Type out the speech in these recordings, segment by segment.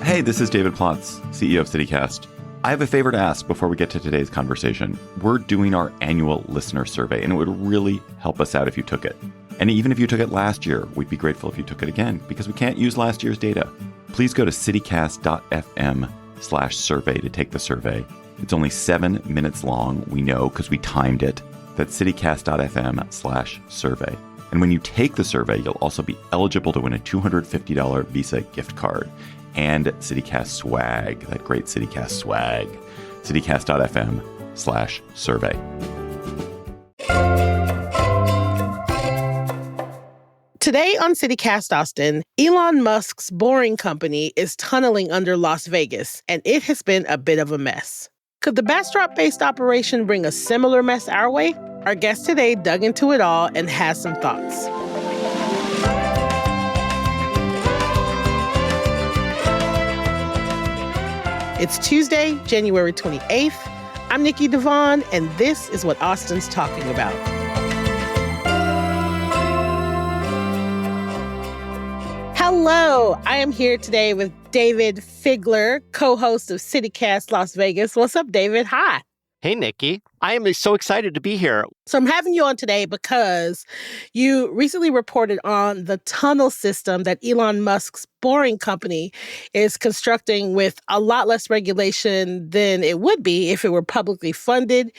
Hey, this is David Plotz, CEO of CityCast. I have a favor to ask before we get to today's conversation. We're doing our annual listener survey, and it would really help us out if you took it. And even if you took it last year, we'd be grateful if you took it again, because we can't use last year's data. Please go to citycast.fm/survey to take the survey. It's only 7 minutes long, we know, because we timed it. That's citycast.fm/survey. And when you take the survey, you'll also be eligible to win a $250 Visa gift card and CityCast swag, that great CityCast swag. citycast.fm/survey. Today on CityCast Austin, Elon Musk's Boring Company is tunneling under Las Vegas, and it has been a bit of a mess. Could the Bastrop-based operation bring a similar mess our way? Our guest today dug into it all and has some thoughts. It's Tuesday, January 28th. I'm Nikki Devon, and this is what Austin's talking about. Hello, I am here today with Dayvid Figler, co-host of CityCast Las Vegas. What's up, David? Hi. Hey, Nikki. I am so excited to be here. So I'm having you on today because you recently reported on the tunnel system that Elon Musk's Boring Company is constructing with a lot less regulation than it would be if it were publicly funded.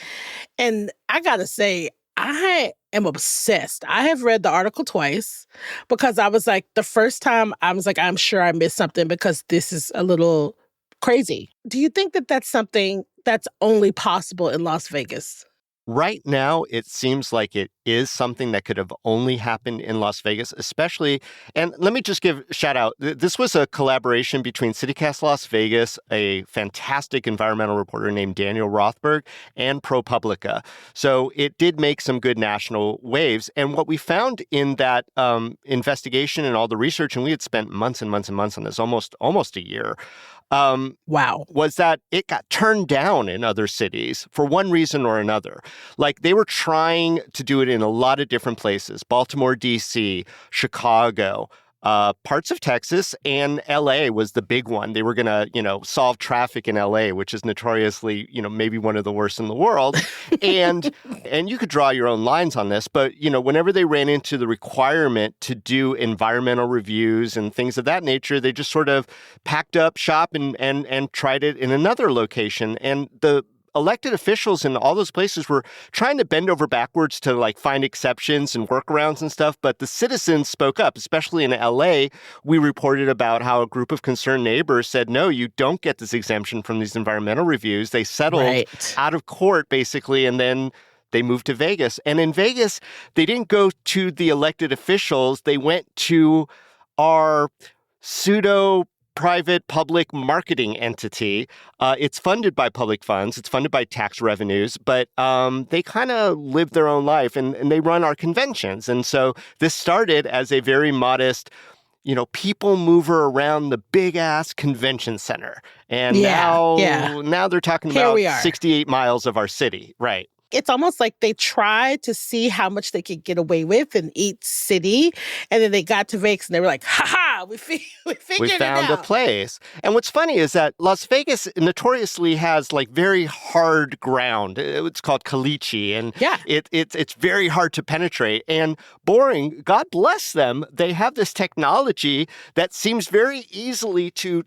And I gotta say, I am obsessed. I have read the article twice because I was like, the first time I was like, I'm sure I missed something because this is a little crazy. Do you think that that's something that's only possible in Las Vegas? Right now, it seems like it is something that could have only happened in Las Vegas, especially, and let me just give a shout out. This was a collaboration between CityCast Las Vegas, a fantastic environmental reporter named Daniel Rothberg, and ProPublica. So it did make some good national waves. And what we found in that investigation and all the research, and we had spent months and months and months on this, almost a year, Wow. was that it got turned down in other cities for one reason or another. Like they were trying to do it in a lot of different places, Baltimore, D.C., Chicago, parts of Texas, and L.A. was the big one. They were going to, solve traffic in L.A., which is notoriously, maybe one of the worst in the world. And you could draw your own lines on this, but, whenever they ran into the requirement to do environmental reviews and things of that nature, they just sort of packed up shop and tried it in another location. And the elected officials in all those places were trying to bend over backwards to find exceptions and workarounds and stuff. But the citizens spoke up, especially in LA. We reported about how a group of concerned neighbors said, no, you don't get this exemption from these environmental reviews. They settled out of court, basically, and then they moved to Vegas. And in Vegas, they didn't go to the elected officials. They went to our pseudo-private public marketing entity. It's funded by public funds. It's funded by tax revenues, but they kind of live their own life and they run our conventions. And so this started as a very modest, people mover around the big-ass convention center. And now they're talking about 68 miles of our city. Right. It's almost like they tried to see how much they could get away with in each city. And then they got to Vegas and they were like, ha-ha, we figured it out. We found a place. And what's funny is that Las Vegas notoriously has very hard ground. It's called caliche. And it's very hard to penetrate. And Boring, God bless them, they have this technology that seems very easily to,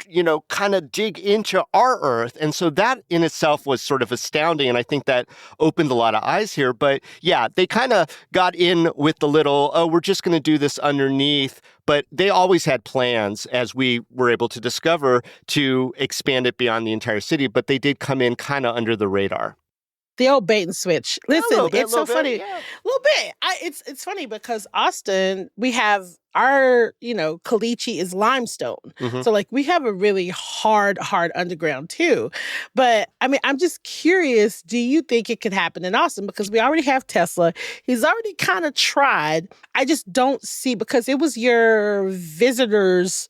kind of dig into our Earth. And so that in itself was sort of astounding. And I think that opened a lot of eyes here. But yeah, they kind of got in with the little, we're just going to do this underneath. But they always had plans, as we were able to discover, to expand it beyond the entire city. But they did come in kind of under the radar. The old bait and switch. Listen, it's so funny. Yeah. A little bit. It's funny because Austin, we have our, caliche is limestone. Mm-hmm. So we have a really hard underground too. But I'm just curious, do you think it could happen in Austin? Because we already have Tesla. He's already kind of tried. I just don't see, because it was your visitors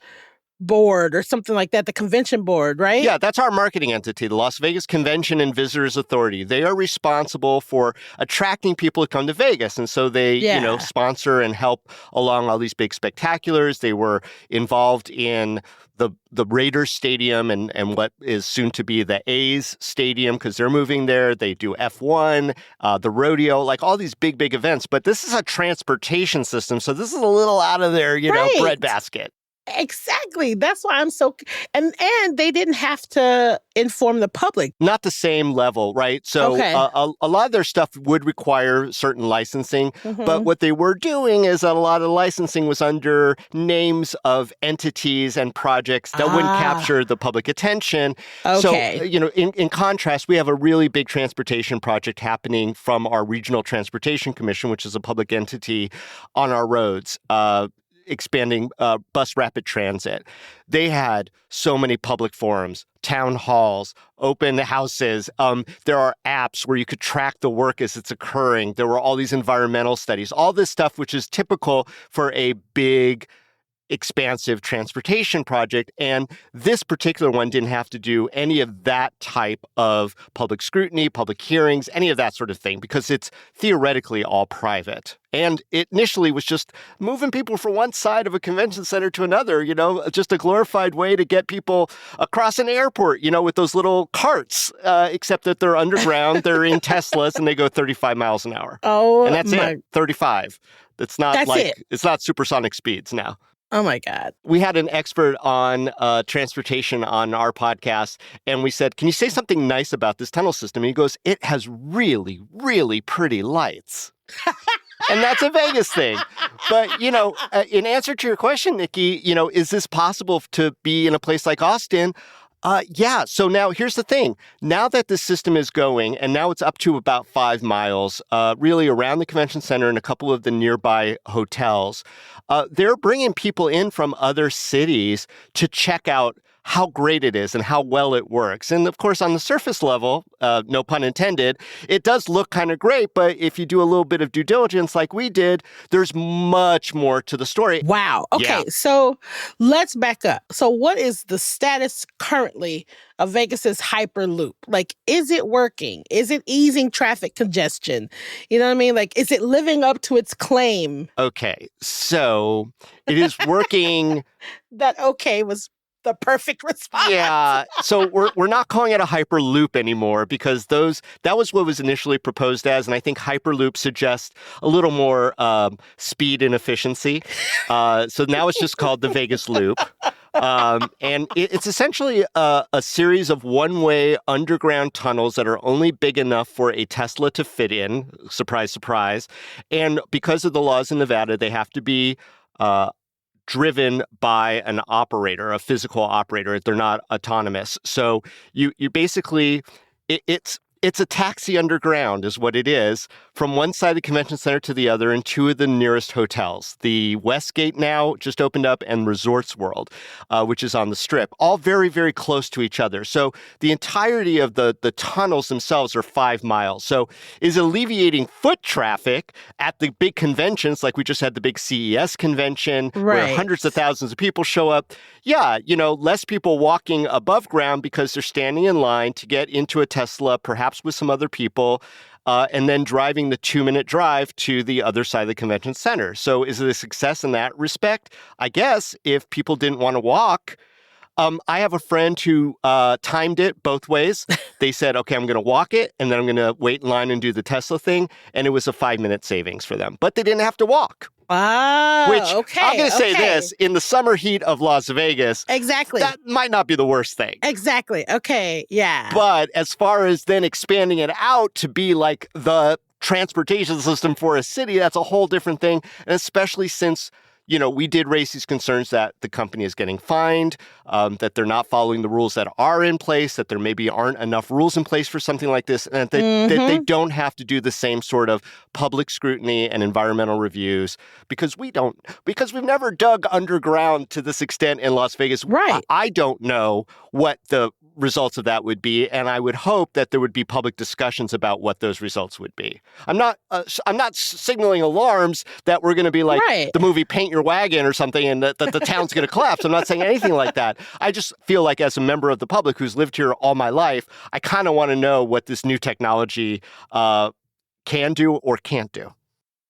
board or something like that, the convention board, right? Yeah, that's our marketing entity, the Las Vegas Convention and Visitors Authority. They are responsible for attracting people to come to Vegas. And so they, sponsor and help along all these big spectaculars. They were involved in the Raiders Stadium and what is soon to be the A's Stadium because they're moving there. They do F1, the rodeo, like all these big events. But this is a transportation system. So this is a little out of their, breadbasket. Exactly. That's why I'm so and they didn't have to inform the public. Not the same level, right? So a lot of their stuff would require certain licensing, but what they were doing is that a lot of the licensing was under names of entities and projects that wouldn't capture the public attention. Okay. So, in contrast, we have a really big transportation project happening from our Regional Transportation Commission, which is a public entity on our roads. Expanding bus rapid transit. They had so many public forums, town halls, open houses. There are apps where you could track the work as it's occurring. There were all these environmental studies, all this stuff which is typical for a big, expansive transportation project. And this particular one didn't have to do any of that type of public scrutiny, public hearings, any of that sort of thing, because it's theoretically all private. And it initially was just moving people from one side of a convention center to another, just a glorified way to get people across an airport, with those little carts, except that they're underground, they're in Teslas, and they go 35 miles an hour. Oh, and that's it, 35. It's not it's not supersonic speeds now. Oh, my God. We had an expert on transportation on our podcast, and we said, can you say something nice about this tunnel system? And he goes, it has really, really pretty lights. And that's a Vegas thing. But, in answer to your question, Nikki, is this possible to be in a place like Austin? Yeah. So now here's the thing. Now that this system is going, and now it's up to about 5 miles, really around the convention center and a couple of the nearby hotels, they're bringing people in from other cities to check out how great it is and how well it works. And of course, on the surface level, no pun intended, it does look kind of great. But if you do a little bit of due diligence like we did, there's much more to the story. Wow. Okay. So let's back up. So what is the status currently of Vegas's Hyperloop? Like, is it working? Is it easing traffic congestion? You know what I mean? Like, is it living up to its claim? Okay. So it is working. That okay was the perfect response. Yeah. So we're not calling it a Hyperloop anymore because that was what was initially proposed as. And I think Hyperloop suggests a little more speed and efficiency. So now it's just called the Vegas Loop. And it's essentially a series of one-way underground tunnels that are only big enough for a Tesla to fit in. Surprise, surprise. And because of the laws in Nevada, they have to be driven by an operator, a physical operator. They're not autonomous. So you basically, it's a taxi underground is what it is, from one side of the convention center to the other in two of the nearest hotels. The Westgate now just opened up and Resorts World, which is on the Strip, all very, very close to each other. So the entirety of the tunnels themselves are 5 miles. So is alleviating foot traffic at the big conventions, like we just had the big CES convention, where hundreds of thousands of people show up. Yeah, less people walking above ground because they're standing in line to get into a Tesla, perhaps with some other people, and then driving the 2-minute drive to the other side of the convention center. So is it a success in that respect? I guess if people didn't want to walk. I have a friend who timed it both ways. They said, okay, I'm going to walk it, and then I'm going to wait in line and do the Tesla thing. And it was a 5-minute savings for them. But they didn't have to walk. Ah, which, I'm going to say this, in the summer heat of Las Vegas, exactly, that might not be the worst thing. Exactly. Okay. Yeah. But as far as then expanding it out to be like the transportation system for a city, that's a whole different thing. And especially since, we did raise these concerns that the company is getting fined, that they're not following the rules that are in place, that there maybe aren't enough rules in place for something like this, and that they don't have to do the same sort of public scrutiny and environmental reviews because we've never dug underground to this extent in Las Vegas. Right. I don't know what the results of that would be, and I would hope that there would be public discussions about what those results would be. I'm not signaling alarms that we're going to be like the movie Paint Your Wagon or something, and that the town's going to collapse. I'm not saying anything like that. I just feel like as a member of the public who's lived here all my life, I kind of want to know what this new technology can do or can't do.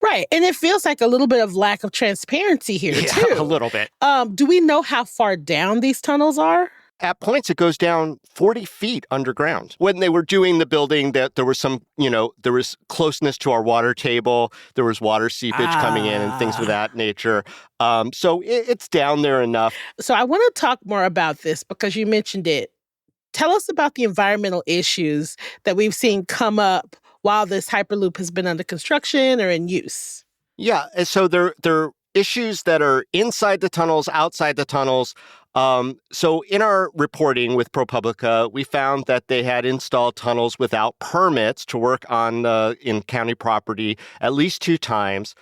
Right. And it feels like a little bit of lack of transparency here, too. A little bit. Do we know how far down these tunnels are? At points, it goes down 40 feet underground. When they were doing the building, that there was some, there was closeness to our water table. There was water seepage coming in and things of that nature. So it's down there enough. So I want to talk more about this because you mentioned it. Tell us about the environmental issues that we've seen come up while this Hyperloop has been under construction or in use. Yeah, and so there are issues that are inside the tunnels, outside the tunnels. So in our reporting with ProPublica, we found that they had installed tunnels without permits to work on in county property at least 2 times,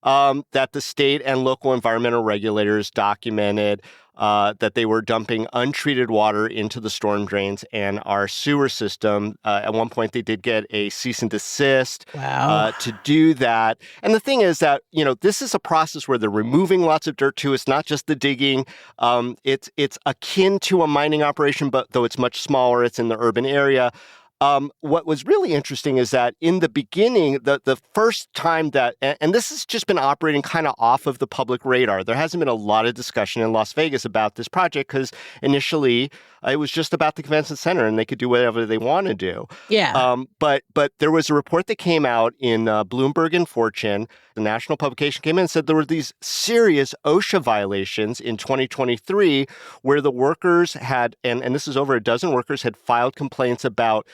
that the state and local environmental regulators documented that they were dumping untreated water into the storm drains and our sewer system. At one point, they did get a cease and desist to do that. And the thing is that, this is a process where they're removing lots of dirt too. It's not just the digging. It's akin to a mining operation, but though it's much smaller, it's in the urban area. What was really interesting is that in the beginning, the first time that, and this has just been operating kind of off of the public radar. There hasn't been a lot of discussion in Las Vegas about this project because initially it was just about the convention center and they could do whatever they want to do. Yeah. But there was a report that came out in Bloomberg and Fortune. The national publication came in and said there were these serious OSHA violations in 2023 where the workers had, and this is over a dozen workers, had filed complaints about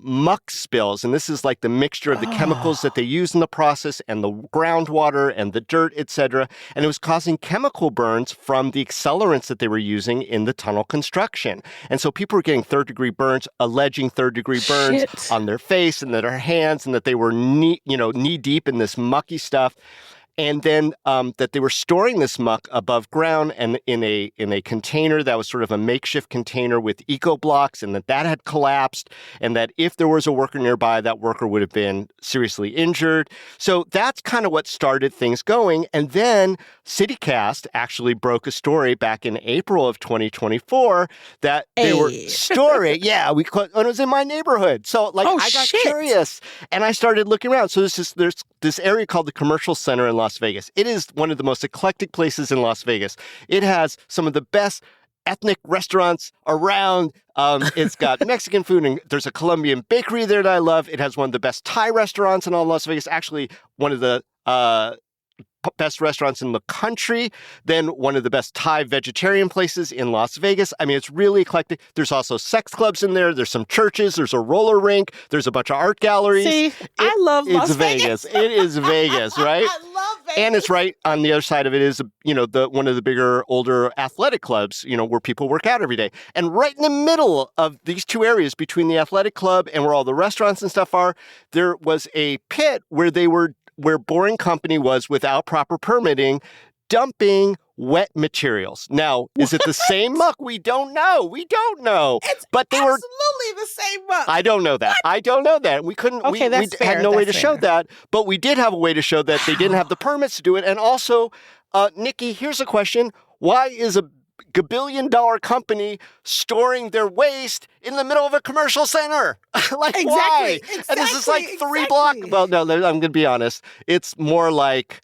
muck spills. And this is like the mixture of the chemicals that they use in the process and the groundwater and the dirt, et cetera. And it was causing chemical burns from the accelerants that they were using in the tunnel construction. And so people were getting third-degree burns, alleging third-degree burns on their face and their hands, and that they were knee-deep in this mucky stuff. And then that they were storing this muck above ground and in a container that was sort of a makeshift container with eco blocks, and that had collapsed, and that if there was a worker nearby, that worker would have been seriously injured. So that's kind of what started things going. And then CityCast actually broke a story back in April of 2024 that they were storing. Yeah, and it was in my neighborhood. So I got curious and I started looking around. So there's this area called the Commercial Center in Las Vegas. It is one of the most eclectic places in Las Vegas. It has some of the best ethnic restaurants around. It's got Mexican food, and there's a Colombian bakery there that I love. It has one of the best Thai restaurants in all Las Vegas. Actually, one of the best restaurants in the country, then one of the best Thai vegetarian places in Las Vegas. I mean, it's really eclectic. There's also sex clubs in there. There's some churches. There's a roller rink. There's a bunch of art galleries. See, I love Las Vegas. It is Vegas, right? I love Vegas. And it's right on the other side of it is, one of the bigger, older athletic clubs, where people work out every day. And right in the middle of these two areas between the athletic club and where all the restaurants and stuff are, there was a pit where Boring Company was, without proper permitting, dumping wet materials. Now, is it the same muck? We don't know. It's absolutely the same muck. I don't know that. What? I don't know that. We couldn't. Okay, we had no way to show that, but we did have a way to show that they didn't have the permits to do it. And also, Nikki, here's a question: why is a gabillion-dollar company storing their waste in the middle of a commercial center? Why? Exactly. And this is like 3 blocks. Well, no, I'm going to be honest. It's more like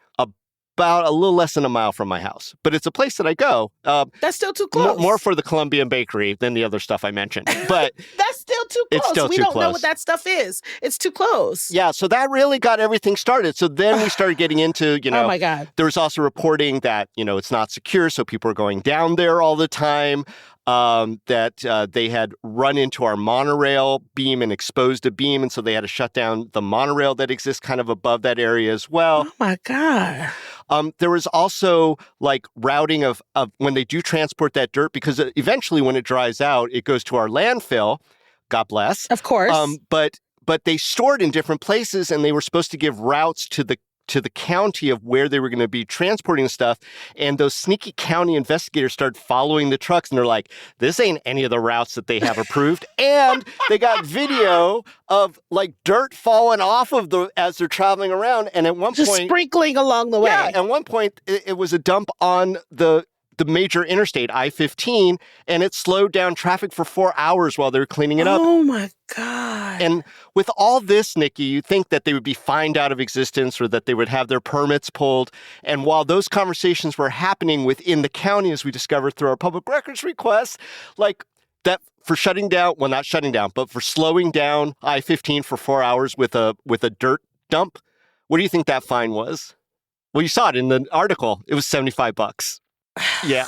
about a little less than a mile from my house. But it's a place that I go. That's still too close. More for the Colombian bakery than the other stuff I mentioned. But that's still too close. It's still we too don't know close. what that stuff is. It's too close. Yeah, so that really got everything started. So then we started getting into, oh my God. There was also reporting that, it's not secure, so people are going down there all the time. That they had run into our monorail beam and exposed a beam, and so they had to shut down the monorail that exists kind of above that area as well. Oh my God. There was also routing of when they do transport that dirt, because eventually when it dries out, it goes to our landfill. God bless. Of course. But they stored in different places, and they were supposed to give routes to to the county of where they were going to be transporting stuff. And those sneaky county investigators started following the trucks, and they're like, this ain't any of the routes that they have approved. And they got video of like dirt falling off of as they're traveling around. And at one Just point, sprinkling along the way. yeah, at one point it was a dump on the major interstate, I-15, and it slowed down traffic for 4 hours while they were cleaning it up. Oh my God. And with all this, Nikki, you'd think that they would be fined out of existence or that they would have their permits pulled. And while those conversations were happening within the county, as we discovered through our public records requests, like that for shutting down, well, not shutting down, but for slowing down I-15 for 4 hours with a dirt dump, what do you think that fine was? Well, you saw it in the article. It was $75. Yeah.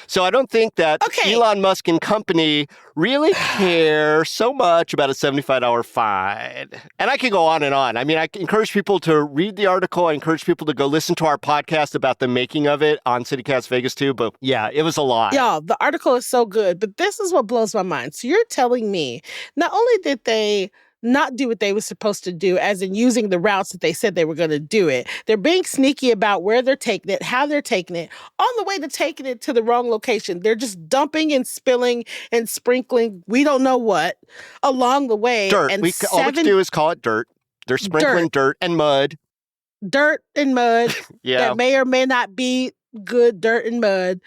So I don't think that Elon Musk and company really care so much about a $75 fine. And I could go on and on. I mean, I encourage people to read the article. I encourage people to go listen to our podcast about the making of it on CityCast Vegas too. But yeah, it was a lot. Y'all, the article is so good, but this is what blows my mind. So you're telling me not only did they not do what they were supposed to do, as in using the routes that they said they were going to do it. They're being sneaky about where they're taking it, how they're taking it, on the way to taking it to the wrong location. They're just dumping and spilling and sprinkling, we don't know what, along the way. Dirt. And all we can do is call it dirt. They're sprinkling dirt and mud. Dirt and mud Yeah. that may or may not be good dirt and mud.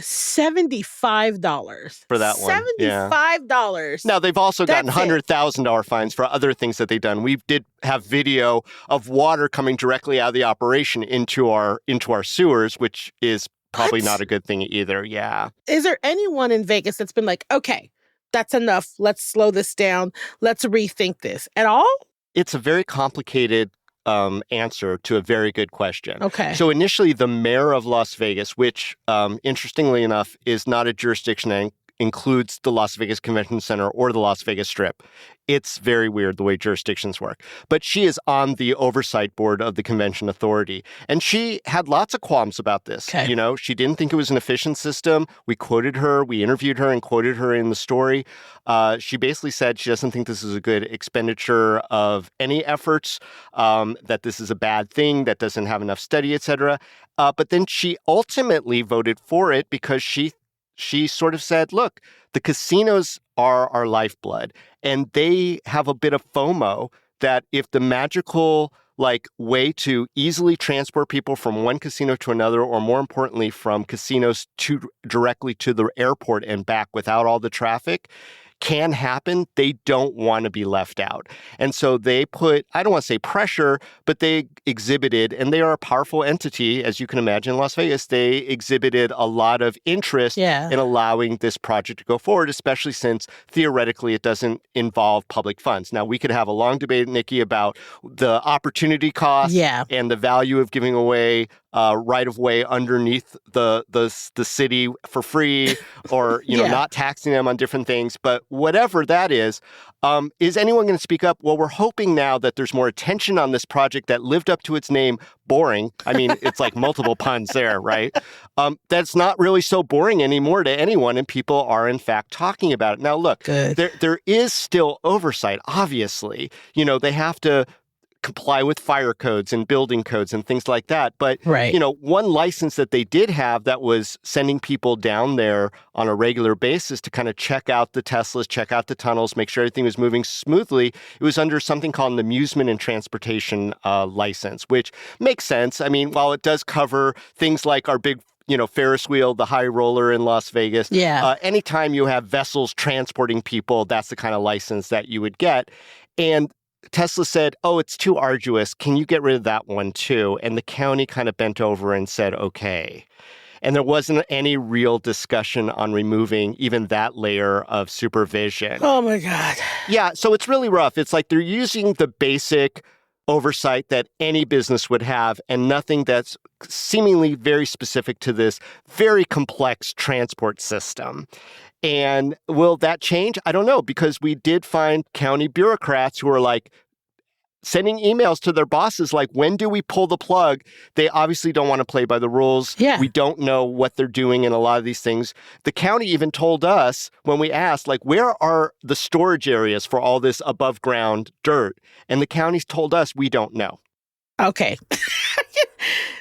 $75 for that one. $75. Now, they've also gotten That's $100,000 fines for other things that they've done. We did have video of water coming directly out of the operation into our sewers, which is probably not a good thing either. Yeah. Is there anyone in Vegas that's been like, okay, that's enough. Let's slow this down. Let's rethink this at all? It's a very complicated answer to a very good question. Okay. So initially, the mayor of Las Vegas, which interestingly enough is not a jurisdiction that includes the Las Vegas Convention Center or the Las Vegas Strip. It's very weird the way jurisdictions work. But she is on the oversight board of the Convention Authority. And she had lots of qualms about this. Okay. You know, she didn't think it was an efficient system. We quoted her. We interviewed her and quoted her in the story. She basically said she doesn't think this is a good expenditure of any efforts, that this is a bad thing, that doesn't have enough study, et cetera. But then she ultimately voted for it because she sort of said, look, the casinos are our lifeblood, and they have a bit of FOMO that if the magical way to easily transport people from one casino to another, or more importantly, from casinos directly to the airport and back without all the traffic, can happen, they don't want to be left out. And so they put, I don't want to say pressure, but they exhibited, and they are a powerful entity, as you can imagine in Las Vegas, they exhibited a lot of interest in allowing this project to go forward, especially since theoretically it doesn't involve public funds. Now, we could have a long debate, Nikki, about the opportunity cost and the value of giving away right-of-way underneath the city for free, or not taxing them on different things. But whatever that is anyone going to speak up? Well, we're hoping now that there's more attention on this project that lived up to its name, boring. I mean, it's like multiple puns there, right? That's not really so boring anymore to anyone, and people are in fact talking about it. Now, look, there is still oversight, obviously. They have to comply with fire codes and building codes and things like that. But, one license that they did have that was sending people down there on a regular basis to kind of check out the Teslas, check out the tunnels, make sure everything was moving smoothly. It was under something called an amusement and transportation license, which makes sense. I mean, while it does cover things like our big Ferris wheel, the high roller in Las Vegas. Anytime you have vessels transporting people, that's the kind of license that you would get. And Tesla said, oh, it's too arduous. Can you get rid of that one too? And the county kind of bent over and said, okay. And there wasn't any real discussion on removing even that layer of supervision. Oh, my God. Yeah, so it's really rough. It's like they're using the basic oversight that any business would have and nothing that's seemingly very specific to this very complex transport system. And will that change? I don't know, because we did find county bureaucrats who are sending emails to their bosses when do we pull the plug? They obviously don't want to play by the rules. We don't know what they're doing in a lot of these things. The county even told us when we asked, where are the storage areas for all this above ground dirt? And the county's told us, we don't know. Okay.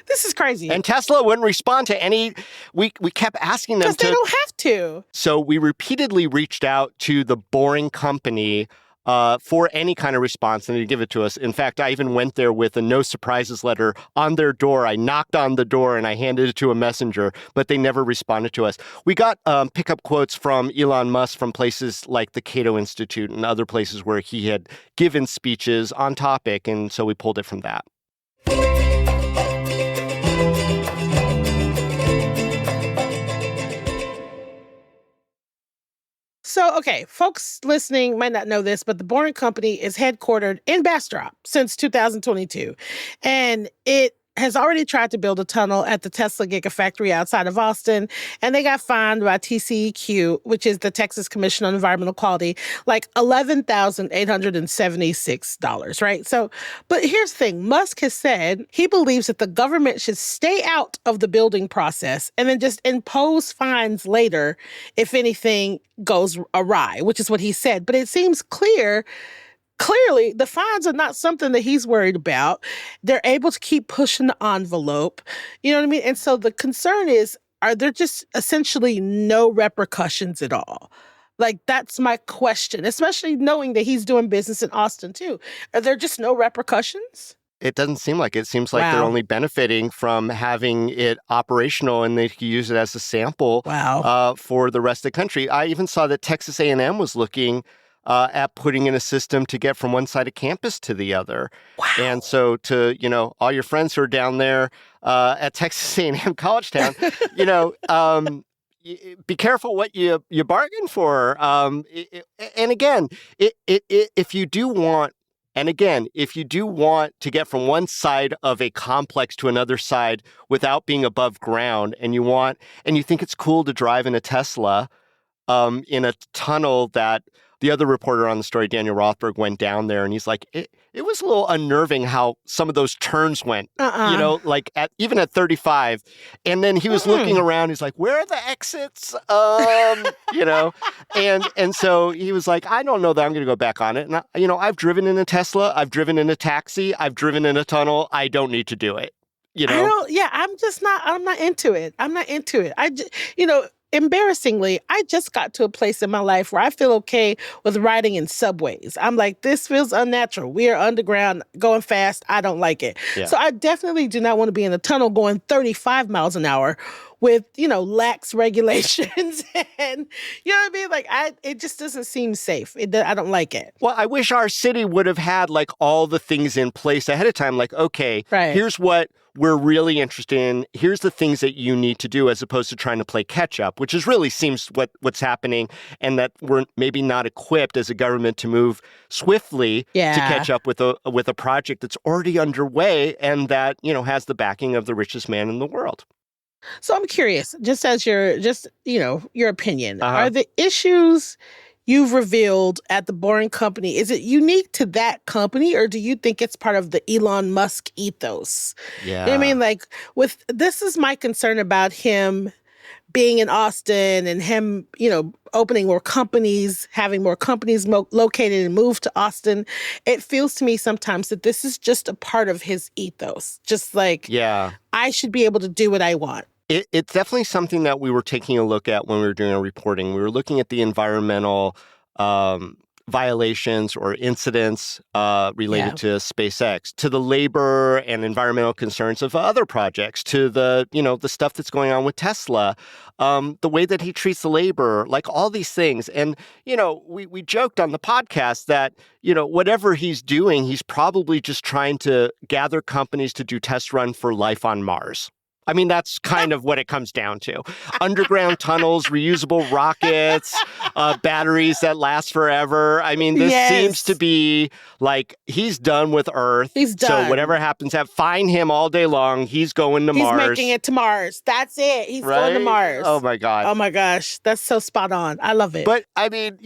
This is crazy. And Tesla wouldn't respond to any. We kept asking them because they don't have to. So we repeatedly reached out to the Boring Company for any kind of response, and they give it to us. In fact, I even went there with a no surprises letter on their door. I knocked on the door and I handed it to a messenger, but they never responded to us. We got pickup quotes from Elon Musk from places like the Cato Institute and other places where he had given speeches on topic, and so we pulled it from that. So, okay, folks listening might not know this, but the Boring Company is headquartered in Bastrop since 2022. And it has already tried to build a tunnel at the Tesla Gigafactory outside of Austin, and they got fined by TCEQ, which is the Texas Commission on Environmental Quality, like $11,876, right? So, but here's the thing. Musk has said he believes that the government should stay out of the building process and then just impose fines later if anything goes awry, which is what he said. But it seems clearly, the fines are not something that he's worried about. They're able to keep pushing the envelope. You know what I mean? And so the concern is, are there just essentially no repercussions at all? Like, that's my question, especially knowing that he's doing business in Austin, too. Are there just no repercussions? It doesn't seem like it. It seems like they're only benefiting from having it operational, and they can use it as a sample for the rest of the country. I even saw that Texas A&M was looking at putting in a system to get from one side of campus to the other. Wow. And so to, all your friends who are down there at Texas A&M College Town, be careful what you bargain for. And again, if you do want to get from one side of a complex to another side without being above ground, and you think it's cool to drive in a Tesla in a tunnel that the other reporter on the story, Daniel Rothberg, went down there, and he's like, it was a little unnerving how some of those turns went, even at 35. And then he was looking around. He's like, where are the exits? And so he was like, I don't know that I'm going to go back on it. And, I've driven in a Tesla. I've driven in a taxi. I've driven in a tunnel. I don't need to do it. I'm not into it. I'm not into it. Embarrassingly, I just got to a place in my life where I feel okay with riding in subways. I'm like, this feels unnatural. We are underground, going fast. I don't like it. Yeah. So I definitely do not want to be in a tunnel going 35 miles an hour with, lax regulations. And, you know what I mean? Like, it just doesn't seem safe. I don't like it. Well, I wish our city would have had, like, all the things in place ahead of time. Like, okay, Here's what we're really interested in. Here's the things that you need to do, as opposed to trying to play catch up, which really seems what's happening, and that we're maybe not equipped as a government to move swiftly to catch up with a project that's already underway and that, has the backing of the richest man in the world. So I'm curious, just as your opinion, are the issues you've revealed at the Boring Company, is it unique to that company, or do you think it's part of the Elon Musk ethos? Yeah. You know what I mean? Like, this is my concern about him being in Austin and him, opening more companies, having more companies located and moved to Austin. It feels to me sometimes that this is just a part of his ethos. Just like, I should be able to do what I want. It's definitely something that we were taking a look at when we were doing our reporting. We were looking at the environmental violations or incidents related to SpaceX, to the labor and environmental concerns of other projects, to the stuff that's going on with Tesla, the way that he treats the labor, like all these things. And, we joked on the podcast that, whatever he's doing, he's probably just trying to gather companies to do test run for life on Mars. I mean, that's kind of what it comes down to. Underground tunnels, reusable rockets, batteries that last forever. I mean, this seems to be like he's done with Earth. He's done. So whatever happens, fine him all day long. He's going to Mars. He's making it to Mars. That's it. He's going to Mars. Oh, my God. Oh, my gosh. That's so spot on. I love it. But, I mean,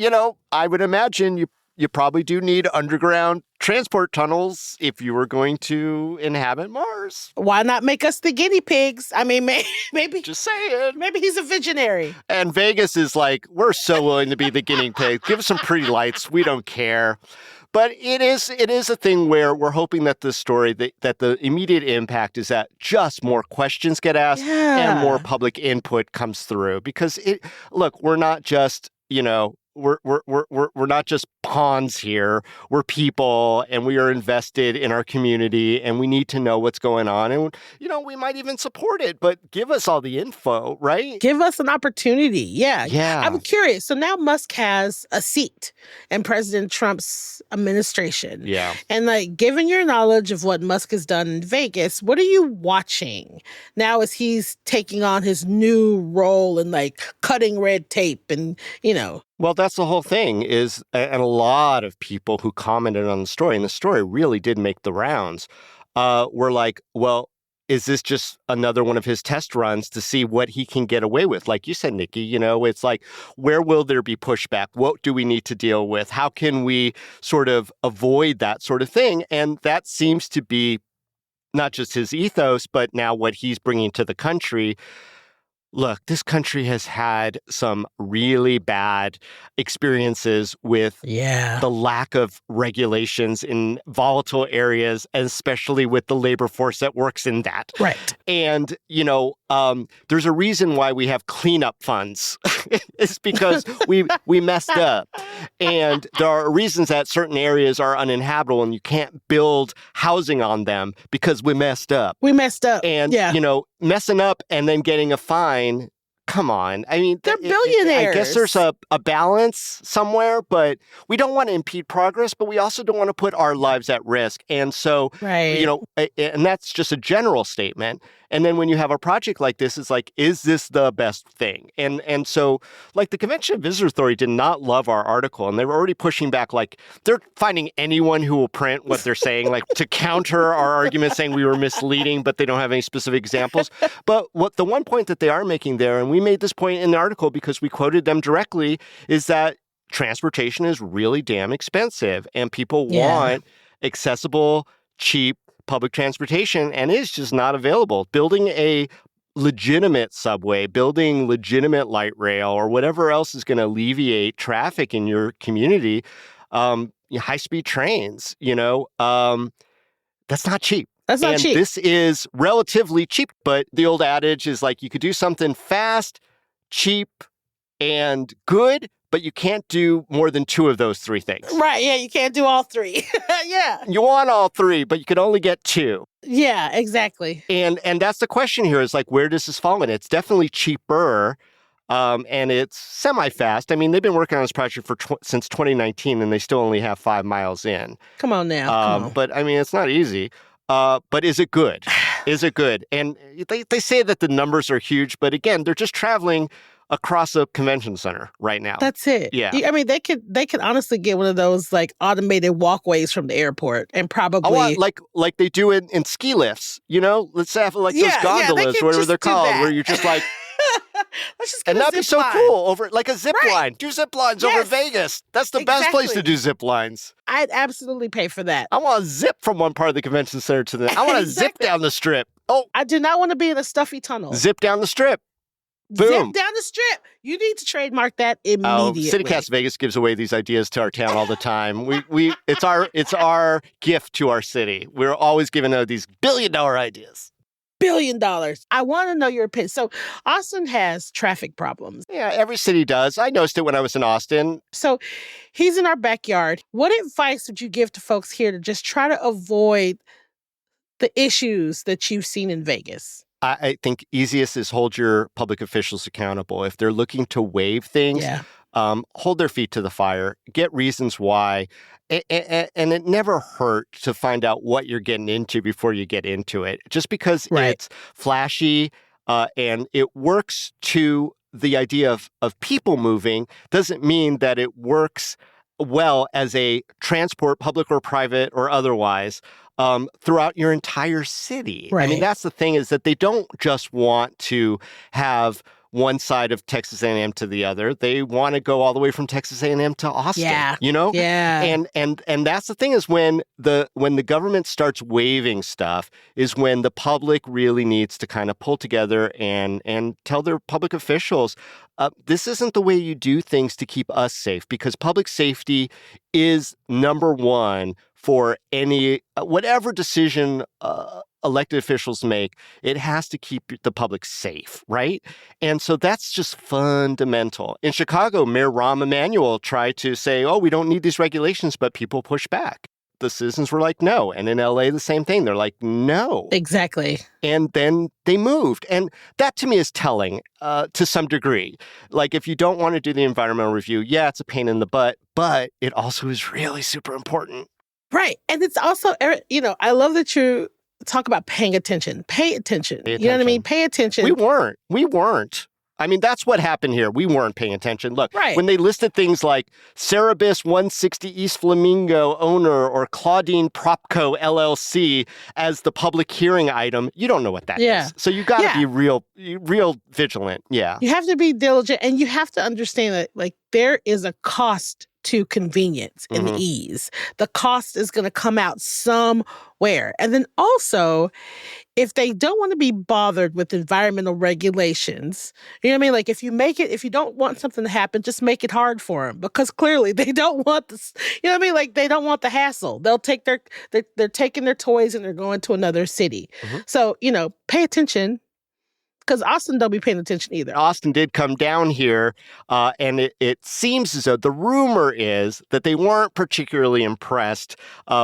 I would imagine you probably do need underground transport tunnels if you were going to inhabit Mars. Why not make us the guinea pigs? I mean, maybe. Just saying. Maybe he's a visionary. And Vegas is like, we're so willing to be the guinea pig. Give us some pretty lights. We don't care. But it is a thing where we're hoping that the story, that the immediate impact is that just more questions get asked and more public input comes through. Because look, we're not just, we're not just pawns here. We're people, and we are invested in our community, and we need to know what's going on. And, we might even support it, but give us all the info, right? Give us an opportunity. Yeah. Yeah. I'm curious. So now Musk has a seat in President Trump's administration. Yeah. And given your knowledge of what Musk has done in Vegas, what are you watching now as he's taking on his new role in cutting red tape and, Well, that's the whole thing and a lot of people who commented on the story, and the story really did make the rounds, were like, well, is this just another one of his test runs to see what he can get away with? Like you said, Nikki, it's like, where will there be pushback? What do we need to deal with? How can we sort of avoid that sort of thing? And that seems to be not just his ethos, but now what he's bringing to the country. Look, this country has had some really bad experiences with the lack of regulations in volatile areas, especially with the labor force that works in that. Right. And, there's a reason why we have cleanup funds. It's because we messed up. And there are reasons that certain areas are uninhabitable and you can't build housing on them because we messed up. And, messing up and then getting a fine, come on. I mean, they're billionaires. I guess there's a balance somewhere, but we don't want to impede progress, but we also don't want to put our lives at risk. And so, and that's just a general statement. And then when you have a project like this, it's like, is this the best thing? And so, the Convention of Visitors Authority did not love our article, and they were already pushing back, they're finding anyone who will print what they're saying, to counter our argument, saying we were misleading, but they don't have any specific examples. But the one point that they are making there, and we made this point in the article because we quoted them directly, is that transportation is really damn expensive, and people want accessible, cheap public transportation, and it's just not available. Building a legitimate subway, building legitimate light rail, or whatever else is going to alleviate traffic in your community, high-speed trains, that's not cheap. That's not cheap. This is relatively cheap, but the old adage is you could do something fast, cheap, and good, but you can't do more than two of those three things. Right, yeah, you can't do all three. Yeah. You want all three, but you can only get two. Yeah, exactly. And that's the question here is where does this fall in? It's definitely cheaper, and it's semi-fast. I mean, they've been working on this project since 2019, and they still only have 5 miles in. Come on now. Come on. But, I mean, it's not easy. But is it good? Is it good? And they say that the numbers are huge, but again, they're just traveling across a convention center right now. That's it. Yeah. I mean, they could honestly get one of those automated walkways from the airport and probably like they do in ski lifts. Let's have those gondolas, whatever they're called, where you're just let's just get and that'd be so line. Cool over a zip line. Do zip lines over Vegas. That's the best place to do zip lines. I'd absolutely pay for that. I want to zip from one part of the convention center to the. I want to zip down the strip. Oh, I do not want to be in a stuffy tunnel. Zip down the strip. Boom. Zip down the strip. You need to trademark that immediately. CityCast Vegas gives away these ideas to our town all the time. It's our gift to our city. We're always giving out these billion-dollar ideas. $1 billion. I want to know your opinion. So Austin has traffic problems. Yeah, every city does. I noticed it when I was in Austin. So he's in our backyard. What advice would you give to folks here to just try to avoid the issues that you've seen in Vegas? I think easiest is hold your public officials accountable. If they're looking to waive things, hold their feet to the fire, get reasons why. And it never hurt to find out what you're getting into before you get into it. Just because it's flashy and it works to the idea of people moving doesn't mean that it works well as a transport, public or private or otherwise, throughout your entire city. Right. I mean, that's the thing is that they don't just want to have one side of Texas A&M to the other. They want to go all the way from Texas A&M to Austin. Yeah. You know? Yeah. And that's the thing is when the government starts waiving stuff is when the public really needs to kind of pull together and tell their public officials, this isn't the way you do things to keep us safe, because public safety is number one for any whatever decision elected officials make. It has to keep the public safe, right? And so that's just fundamental. In Chicago, Mayor Rahm Emanuel tried to say, oh, we don't need these regulations, but people pushed back. The citizens were like, no. And in LA, the same thing. They're like, no. Exactly. And then they moved. And that to me is telling to some degree. Like, if you don't want to do the environmental review, yeah, it's a pain in the butt, but it also is really super important. Right. And it's also, I love that you talk about paying attention. Pay attention. You know what I mean? Pay attention. We weren't. I mean, that's what happened here. We weren't paying attention. Look, right. When they listed things like Cerebus 160 East Flamingo owner or Claudine Propco LLC as the public hearing item, you don't know what that is. So you got to be real vigilant. Yeah. You have to be diligent, and you have to understand that, like, there is a cost to convenience and ease. The cost is going to come out somewhere. And then also, if they don't want to be bothered with environmental regulations, you know what I mean? Like, if you don't want something to happen, just make it hard for them, because clearly they don't want this, you know what I mean? Like, they don't want the hassle. They'll take they're taking their toys and they're going to another city. So, pay attention. Because Austin don't be paying attention either. Austin did come down here, and it seems as though the rumor is that they weren't particularly impressed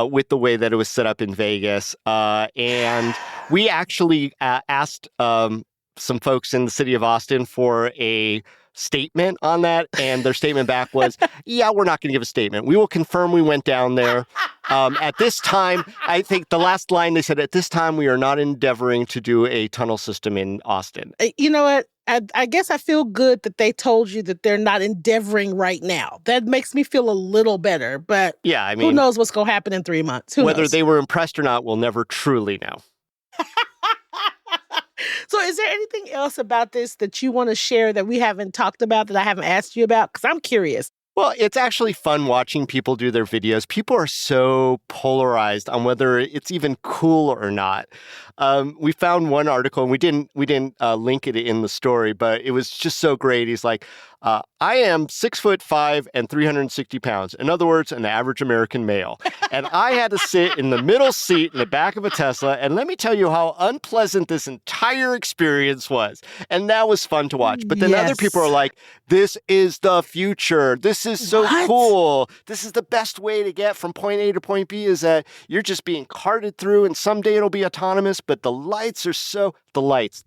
with the way that it was set up in Vegas. And we actually asked some folks in the city of Austin for a statement on that, and their statement back was, yeah, we're not going to give a statement. We will confirm we went down there. At this time, I think the last line they said, at this time, we are not endeavoring to do a tunnel system in Austin. You know what? I guess I feel good that they told you that they're not endeavoring right now. That makes me feel a little better, but yeah, I mean, who knows what's going to happen in 3 months? Whether knows? They were impressed or not, we'll never truly know. So is there anything else about this that you want to share that we haven't talked about, that I haven't asked you about? Because I'm curious. Well, it's actually fun watching people do their videos. People are so polarized on whether it's even cool or not. We found one article, and we didn't link it in the story, but it was just so great. He's like, I am 6'5" and 360 pounds. In other words, an average American male. And I had to sit in the middle seat in the back of a Tesla. And let me tell you how unpleasant this entire experience was. And that was fun to watch. But then other people are like, this is the future. This is so cool. This is the best way to get from point A to point B, is that you're just being carted through, and someday it'll be autonomous. But the lights are the lights,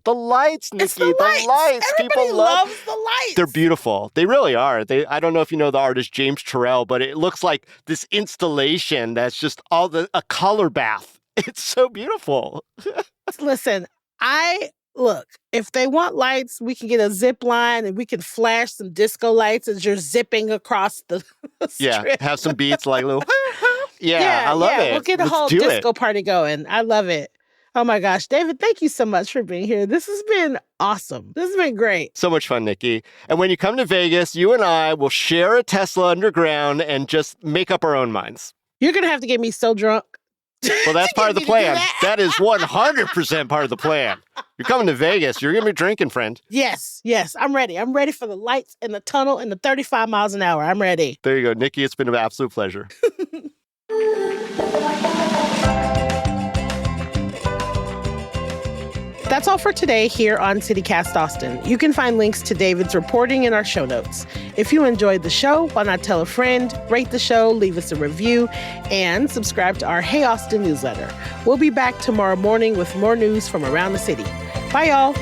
Nikki, it's the lights. Everybody people loves the lights. They're beautiful. They really are. I don't know if you know the artist James Turrell, but it looks like this installation that's just a color bath. It's so beautiful. Listen, if they want lights, we can get a zip line and we can flash some disco lights as you're zipping across the strip. Yeah, have some beats like little. Yeah, I love it. We'll get a whole disco party going. I love it. Oh my gosh, David, thank you so much for being here. This has been awesome. This has been great. So much fun, Nikki. And when you come to Vegas, you and I will share a Tesla underground and just make up our own minds. You're going to have to get me so drunk. Well, that's part of the plan. That is 100% part of the plan. You're coming to Vegas. You're going to be drinking, friend. Yes. I'm ready. I'm ready for the lights and the tunnel and the 35 miles an hour. I'm ready. There you go, Nikki. It's been an absolute pleasure. That's all for today here on CityCast Austin. You can find links to David's reporting in our show notes. If you enjoyed the show, why not tell a friend, rate the show, leave us a review, and subscribe to our Hey Austin newsletter. We'll be back tomorrow morning with more news from around the city. Bye, y'all.